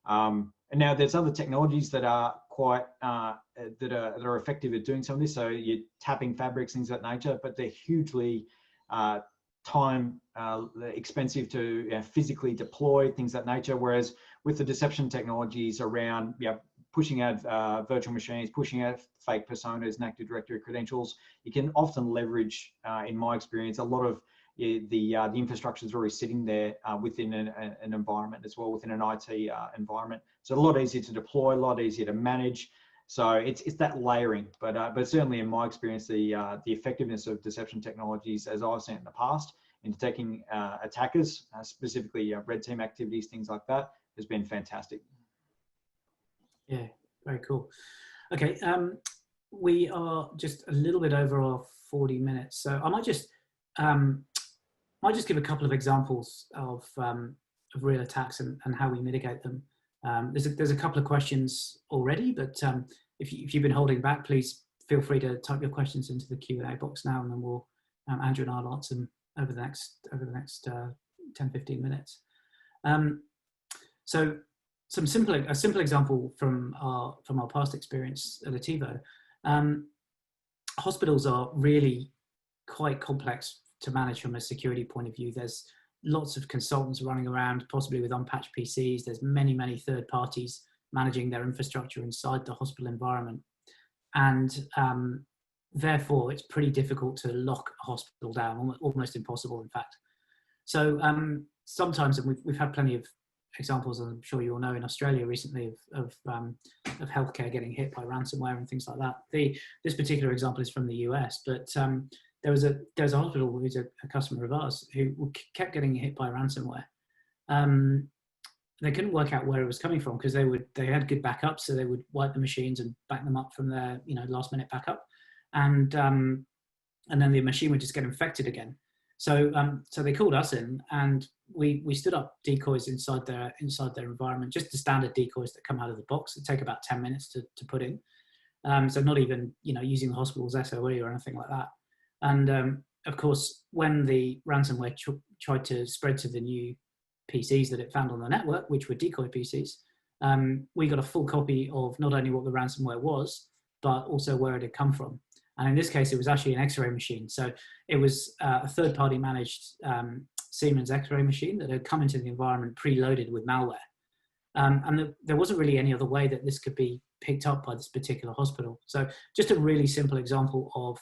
Speaker 2: And now there's other technologies that are quite, that are effective at doing some of this. So you're tapping fabrics, things of that nature, but they're hugely time expensive to physically deploy, things of that nature. Whereas with the deception technologies around pushing out virtual machines, pushing out fake personas and Active Directory credentials, you can often leverage, in my experience, a lot of the infrastructure is already sitting there within an environment as well, within an IT environment. So a lot easier to deploy, a lot easier to manage. So it's that layering, but certainly in my experience, the effectiveness of deception technologies, as I've seen in the past, in detecting attackers, specifically red team activities, things like that, has been fantastic.
Speaker 1: Yeah, very cool. Okay, we are just a little bit over our 40 minutes, so I might just give a couple of examples of real attacks and how we mitigate them. There's a couple of questions already, but if you've been holding back, please feel free to type your questions into the Q&A box now, and then we'll Andrew and I'll answer them over the next 10-15 minutes. So a simple example from our past experience at Attivo. Hospitals are really quite complex to manage from a security point of view. There's lots of consultants running around, possibly with unpatched PCs. There's many third parties managing their infrastructure inside the hospital environment. And therefore, it's pretty difficult to lock a hospital down, almost impossible, in fact. So sometimes, and we've had plenty of examples, I'm sure you all know, in Australia recently of healthcare getting hit by ransomware and things like that. This particular example is from the US, but there was a hospital who's a customer of ours who kept getting hit by ransomware. They couldn't work out where it was coming from because they had good backups, so they would wipe the machines and back them up from their last minute backup, and then the machine would just get infected again. So they called us in, and we stood up decoys inside their environment, just the standard decoys that come out of the box. It take about 10 minutes to put in. So not even using the hospital's SOE or anything like that. And of course, when the ransomware tried to spread to the new PCs that it found on the network, which were decoy PCs, we got a full copy of not only what the ransomware was, but also where it had come from. And in this case, it was actually an X-ray machine. So it was a third-party managed Siemens X-ray machine that had come into the environment preloaded with malware. And there wasn't really any other way that this could be picked up by this particular hospital. So just a really simple example of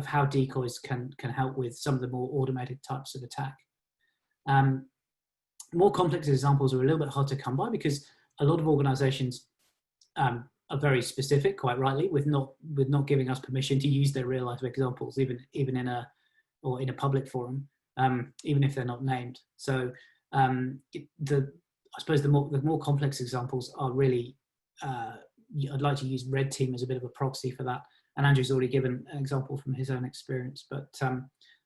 Speaker 1: how decoys can help with some of the more automated types of attack. More complex examples are a little bit hard to come by because a lot of organizations are very specific, quite rightly, with not giving us permission to use their real life examples, even in a public forum, even if they're not named. So I suppose the more complex examples are really, I'd like to use Red Team as a bit of a proxy for that. And Andrew's already given an example from his own experience. But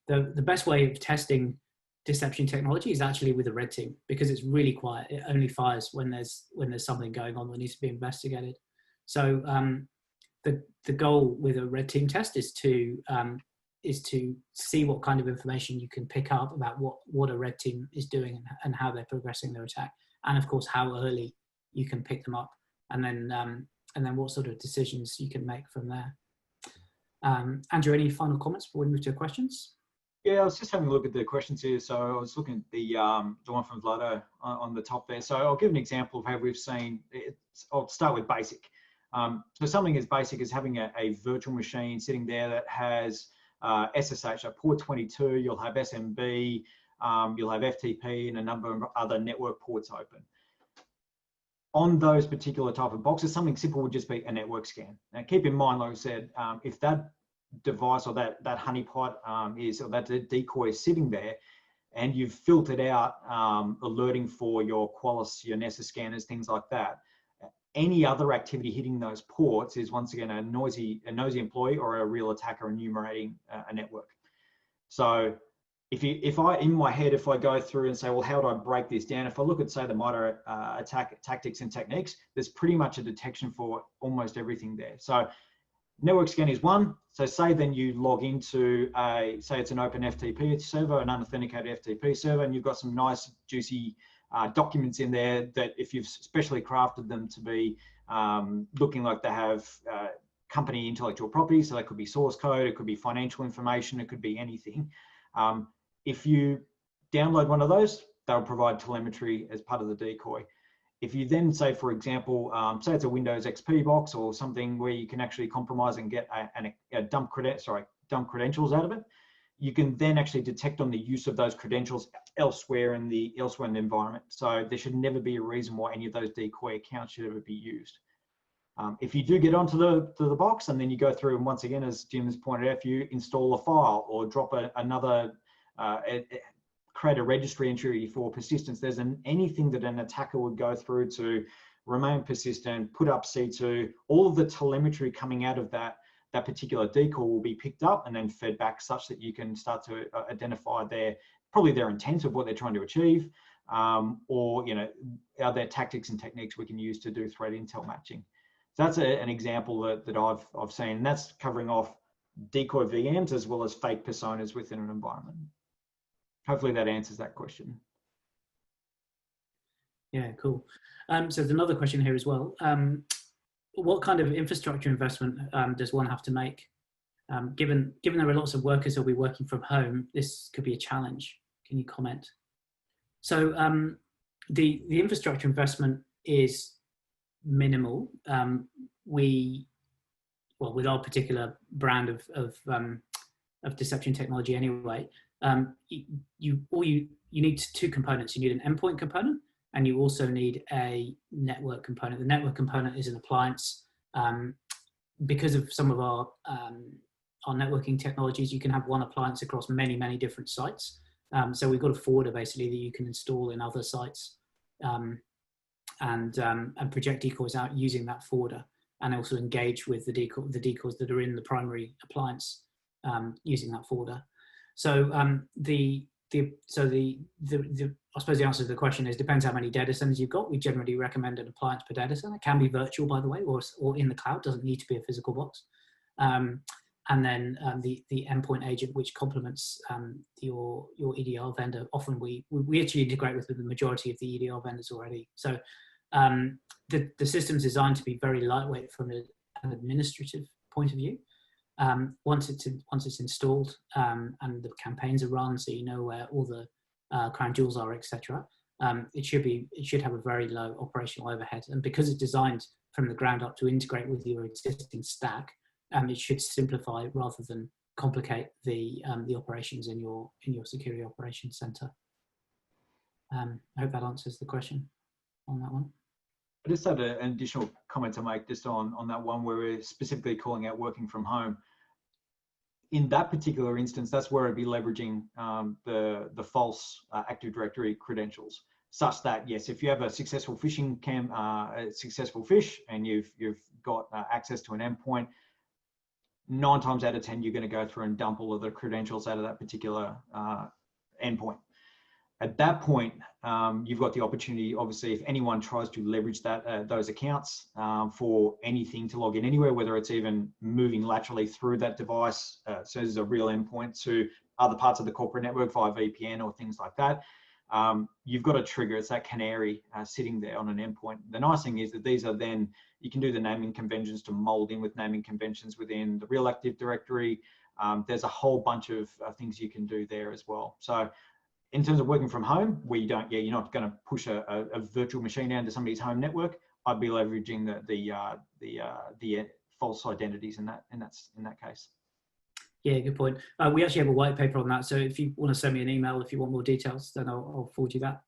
Speaker 1: the best way of testing deception technology is actually with a red team, because it's really quiet. It only fires when there's something going on that needs to be investigated. So the goal with a red team test is to see what kind of information you can pick up about what a red team is doing and how they're progressing their attack, and of course how early you can pick them up, and then what sort of decisions you can make from there. Andrew, any final comments before we move to questions?
Speaker 2: Yeah, I was just having a look at the questions here. So I was looking at the one from Vlado on the top there. So I'll give an example of how we've seen it. I'll start with basic. So something as basic as having a virtual machine sitting there that has SSH, so port 22, you'll have SMB, you'll have FTP and a number of other network ports open. On those particular type of boxes, something simple would just be a network scan. Now keep in mind, like I said, if that device or that honeypot or that decoy is sitting there, and you've filtered out alerting for your Qualys, your Nessus scanners, things like that, any other activity hitting those ports is once again a nosy employee or a real attacker enumerating a network. So if I, in my head, if I go through and say, well, how do I break this down? If I look at, say, the MITRE attack tactics and techniques, there's pretty much a detection for almost everything there. So network scan is one. So say then you log into say it's an open FTP server, an unauthenticated FTP server, and you've got some nice juicy documents in there that if you've specially crafted them to be looking like they have company intellectual property, so that could be source code, it could be financial information, it could be anything. If you download one of those, they'll provide telemetry as part of the decoy. If you then say, for example, say it's a Windows XP box or something where you can actually compromise and get a dump credentials out of it, you can then actually detect on the use of those credentials elsewhere in the environment. So there should never be a reason why any of those decoy accounts should ever be used. If you do get onto the box and then you go through, and once again, as Jim has pointed out, if you install a file or drop another create a registry entry for persistence, there's anything that an attacker would go through to remain persistent, put up C2, all of the telemetry coming out of that particular decoy will be picked up and then fed back such that you can start to identify probably their intent of what they're trying to achieve, or are there tactics and techniques we can use to do threat intel matching. So that's an example that I've seen, and that's covering off decoy VMs as well as fake personas within an environment. Hopefully that answers that question.
Speaker 1: Yeah, cool. So there's another question here as well. What kind of infrastructure investment does one have to make? Given there are lots of workers who'll be working from home, this could be a challenge. Can you comment? So the infrastructure investment is minimal. With our particular brand of deception technology anyway, you need two components. You need an endpoint component, and you also need a network component. The network component is an appliance. Because of some of our networking technologies, you can have one appliance across many, many different sites. So we've got a forwarder basically that you can install in other sites and project decoys out using that forwarder, and also engage with the decoys that are in the primary appliance using that forwarder. So I suppose the answer to the question is depends how many data centers you've got. We generally recommend an appliance per data center. It can be virtual, by the way, or in the cloud. Doesn't need to be a physical box. And then the endpoint agent, which complements your EDR vendor. Often we actually integrate with the majority of the EDR vendors already. So the system's designed to be very lightweight from an administrative point of view. Once it's installed and the campaigns are run, so you know where all the crown jewels are, etc. It should have a very low operational overhead, and because it's designed from the ground up to integrate with your existing stack, it should simplify rather than complicate the operations in your security operations center. I hope that answers the question on that one.
Speaker 2: I just had an additional comment to make just on that one where we're specifically calling out working from home. In that particular instance, that's where I'd be leveraging the false Active Directory credentials, such that yes, if you have a successful phishing successful phish, and you've got access to an endpoint, 9 times out of 10 you're going to go through and dump all of the credentials out of that particular endpoint. At that point, you've got the opportunity, obviously, if anyone tries to leverage those accounts for anything to log in anywhere, whether it's even moving laterally through that device, so there's a real endpoint to other parts of the corporate network via VPN or things like that, you've got a trigger. It's that canary sitting there on an endpoint. The nice thing is that these are then, you can do the naming conventions to mold in with naming conventions within the real Active Directory. There's a whole bunch of things you can do there as well. So in terms of working from home, where you're not going to push a virtual machine down to somebody's home network, I'd be leveraging the false identities in that case.
Speaker 1: Yeah, good point. We actually have a white paper on that. So if you want to send me an email, if you want more details, then I'll forward you that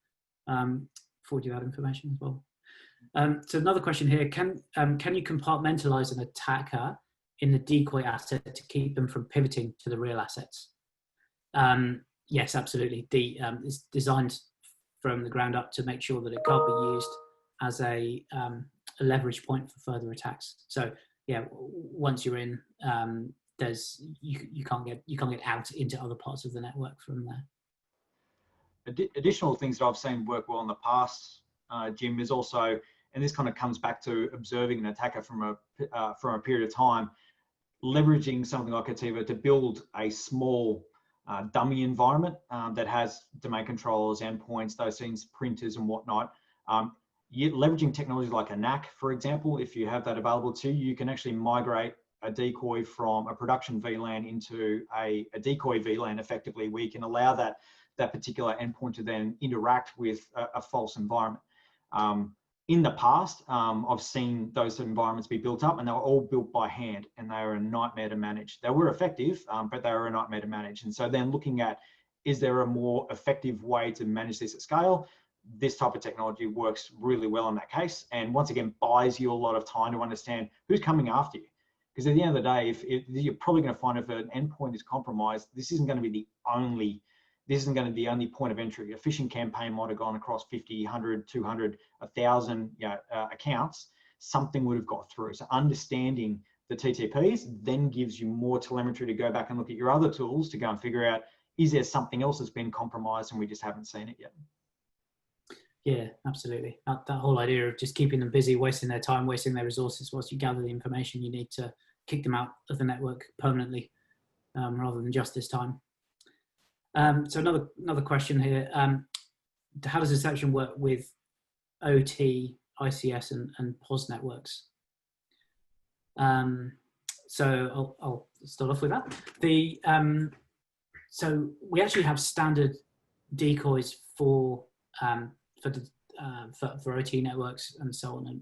Speaker 1: information as well. So another question here: Can you compartmentalize an attacker in the decoy asset to keep them from pivoting to the real assets? Yes, absolutely. It's designed from the ground up to make sure that it can't be used as a leverage point for further attacks. So yeah, once you're in, you can't get out into other parts of the network from there.
Speaker 2: Additional things that I've seen work well in the past, Jim, is also, and this kind of comes back to observing an attacker from a period of time, leveraging something like Attivo to build a small dummy environment that has domain controllers, endpoints, those things, printers and whatnot. Leveraging technology like a NAC, for example, if you have that available to you, you can actually migrate a decoy from a production VLAN into a decoy VLAN effectively, where you can allow that particular endpoint to then interact with a false environment. In the past, I've seen those environments be built up, and they were all built by hand, and they were a nightmare to manage. They were effective, but they were a nightmare to manage. And so then looking at, is there a more effective way to manage this at scale? This type of technology works really well in that case, and once again buys you a lot of time to understand who's coming after you. Because at the end of the day, if you're probably going to find if an endpoint is compromised, this isn't going to be the only point of entry. A phishing campaign might have gone across 50, 100, 200, 1,000 accounts. Something would have got through. So understanding the TTPs then gives you more telemetry to go back and look at your other tools to go and figure out, is there something else that's been compromised and we just haven't seen it yet?
Speaker 1: Yeah, absolutely. That whole idea of just keeping them busy, wasting their time, wasting their resources whilst you gather the information you need to kick them out of the network permanently, rather than just this time. So another question here. How does deception work with OT, ICS, and POS networks? So I'll start off with that. So we actually have standard decoys for OT networks and so on, and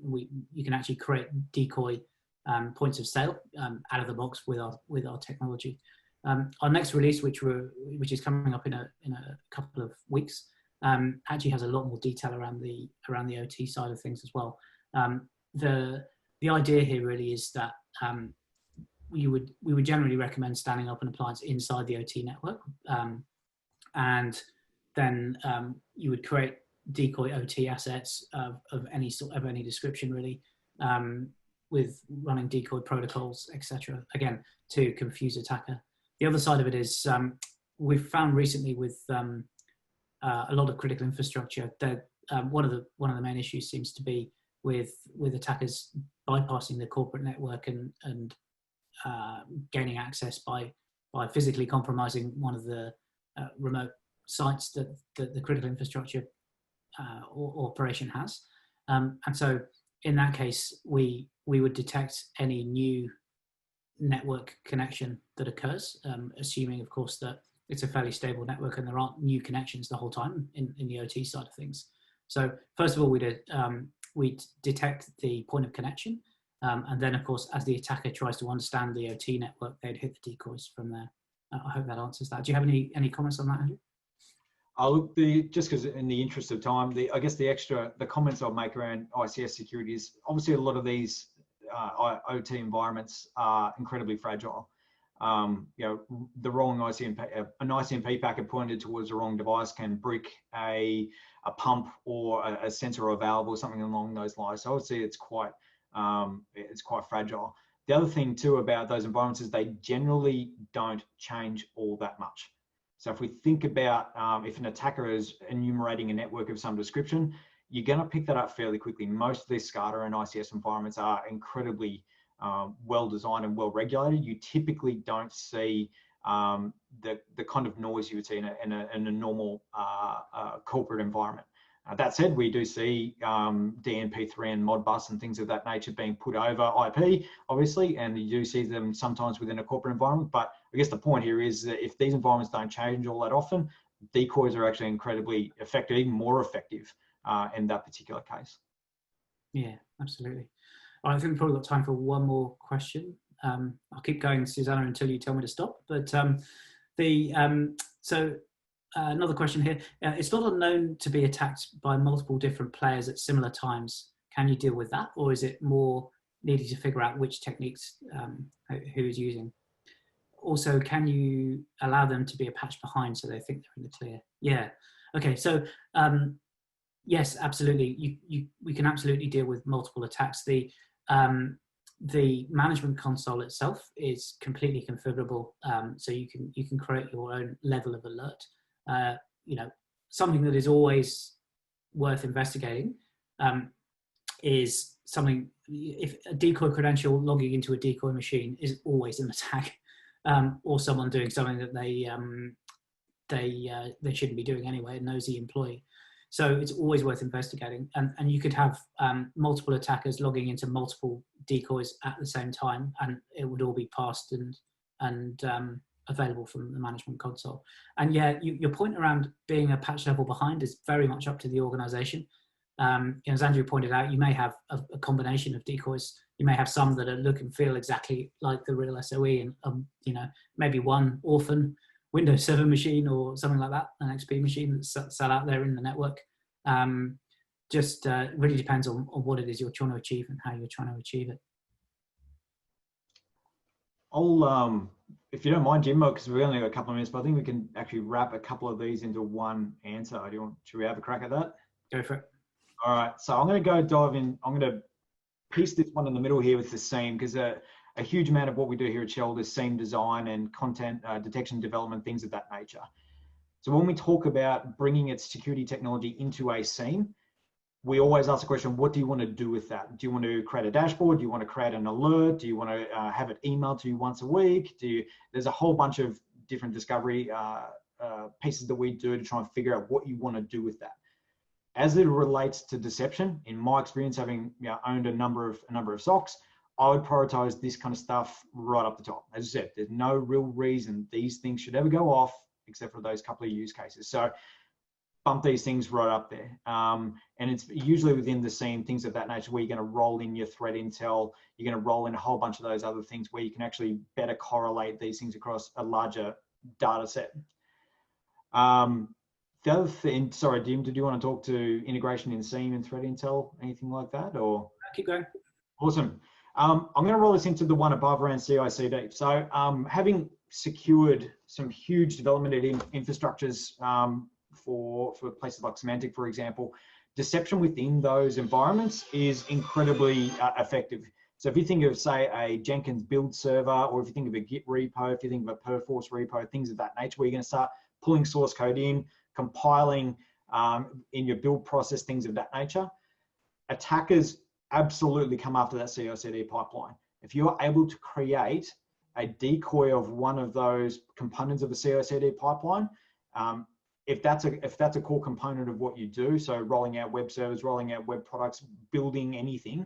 Speaker 1: you can actually create decoy points of sale out of the box with our technology. Our next release, which is coming up in a couple of weeks, actually has a lot more detail around the OT side of things as well. The idea here really is that we would generally recommend standing up an appliance inside the OT network, and then you would create decoy OT assets of any description really, with running decoy protocols, etc. Again, to confuse attacker. The other side of it is we've found recently with a lot of critical infrastructure that one of the main issues seems to be with attackers bypassing the corporate network and gaining access by physically compromising one of the remote sites that the critical infrastructure or operation has. And so in that case, we would detect any new network connection that occurs, assuming of course that it's a fairly stable network and there aren't new connections the whole time in the OT side of things. So first of all, we'd detect the point of connection, and then of course as the attacker tries to understand the OT network, they'd hit the decoys from there. I hope that answers that. Do you have any comments on that, Andrew?
Speaker 2: Look, just because in the interest of time, I guess the comments I'll make around ICS security is obviously a lot of these OT environments are incredibly fragile. The wrong an ICMP packet pointed towards the wrong device can brick a pump or a sensor or valve or something along those lines. So obviously it's quite fragile. The other thing too about those environments is they generally don't change all that much. So if we think about if an attacker is enumerating a network of some description, you're going to pick that up fairly quickly. Most of these SCADA and ICS environments are incredibly well designed and well regulated. You typically don't see the kind of noise you would see in a normal corporate environment. That said, we do see DNP3 and Modbus and things of that nature being put over IP, obviously, and you do see them sometimes within a corporate environment. But I guess the point here is that if these environments don't change all that often, decoys are actually incredibly effective, even more effective in that particular case. Yeah,
Speaker 1: absolutely. All right, I think we've probably got time for one more question. I'll keep going, Susanna, until you tell me to stop. But another question here. It's not unknown to be attacked by multiple different players at similar times. Can you deal with that? Or is it more needing to figure out which techniques who is using? Also, can you allow them to be a patch behind so they think they're in the clear? Yeah. Okay, so yes, absolutely. We can absolutely deal with multiple attacks. The management console itself is completely configurable, so you can create your own level of alert. something that is always worth investigating is something, if a decoy credential logging into a decoy machine is always an attack, or someone doing something that they shouldn't be doing anyway, a nosy employee. So it's always worth investigating. And you could have multiple attackers logging into multiple decoys at the same time, and it would all be passed and available from the management console. And yeah, your point around being a patch level behind is very much up to the organization. As Andrew pointed out, you may have a combination of decoys. You may have some that look and feel exactly like the real SOE, and maybe one orphan Windows Server machine or something like that, an XP machine that's sat out there in the network. Just really depends on what it is you're trying to achieve and how you're trying to achieve it.
Speaker 2: I'll, if you don't mind, Jim, because we only got a couple of minutes, but I think we can actually wrap a couple of these into one answer. Should we have a crack at that?
Speaker 1: Go for it.
Speaker 2: All right, so I'm going to go dive in. I'm going to piece this one in the middle here with the seam, because a huge amount of what we do here at Shelde is seam design and content detection, development, things of that nature. So when we talk about bringing its security technology into a seam, we always ask the question, what do you want to do with that? Do you want to create a dashboard? Do you want to create an alert? Do you want to have it emailed to you once a week? There's a whole bunch of different discovery pieces that we do to try and figure out what you want to do with that. As it relates to deception, in my experience, having owned a number of SOCs, I would prioritize this kind of stuff right up the top. As I said, there's no real reason these things should ever go off except for those couple of use cases. So bump these things right up there. And it's usually within the seam, things of that nature, where you're going to roll in your threat intel, you're going to roll in a whole bunch of those other things where you can actually better correlate these things across a larger data set. The other thing, sorry, Dim, did you want to talk to integration in seam and threat intel, anything like that? Or
Speaker 1: keep going. Awesome.
Speaker 2: I'm going to roll this into the one above around CI/CD. So having secured some huge development infrastructures for places like Symantec, for example, deception within those environments is incredibly effective. So if you think of, say, a Jenkins build server, or if you think of a Git repo, if you think of a Perforce repo, things of that nature, where you're going to start pulling source code in, compiling in your build process, things of that nature, attackers absolutely come after that CI/CD pipeline. If you are able to create a decoy of one of those components of the CI/CD pipeline, if that's a core component of what you do, so rolling out web servers, rolling out web products, building anything,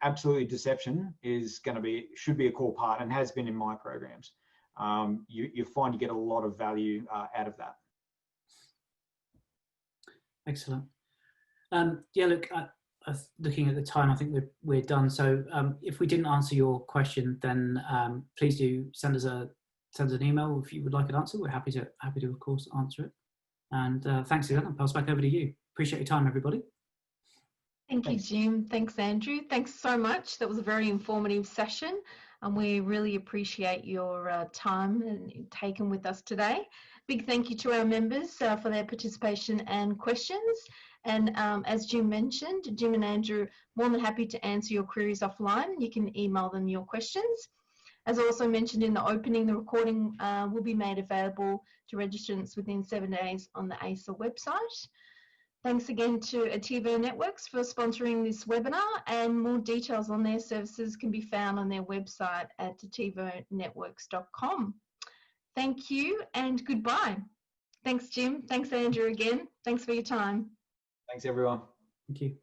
Speaker 2: absolutely deception should be a core part, and has been in my programs. You find you get a lot of value out of that.
Speaker 1: Excellent. Yeah, look, looking at the time, I think we're done. So if we didn't answer your question, then please do send us an email if you would like an answer. We're happy to of course answer it. And thanks again. I'll pass back over to you. Appreciate your time, everybody.
Speaker 3: Thank you, Jim. Thanks, Andrew. Thanks so much. That was a very informative session, and we really appreciate your time and taken with us today. Big thank you to our members for their participation and questions. And as Jim mentioned, Jim and Andrew are more than happy to answer your queries offline. You can email them your questions. As also mentioned in the opening, the recording will be made available to registrants within 7 days on the ASA website. Thanks again to Attivo Networks for sponsoring this webinar, and more details on their services can be found on their website at attivonetworks.com. Thank you and goodbye. Thanks, Jim. Thanks, Andrew, again. Thanks for your time.
Speaker 2: Thanks, everyone.
Speaker 1: Thank you.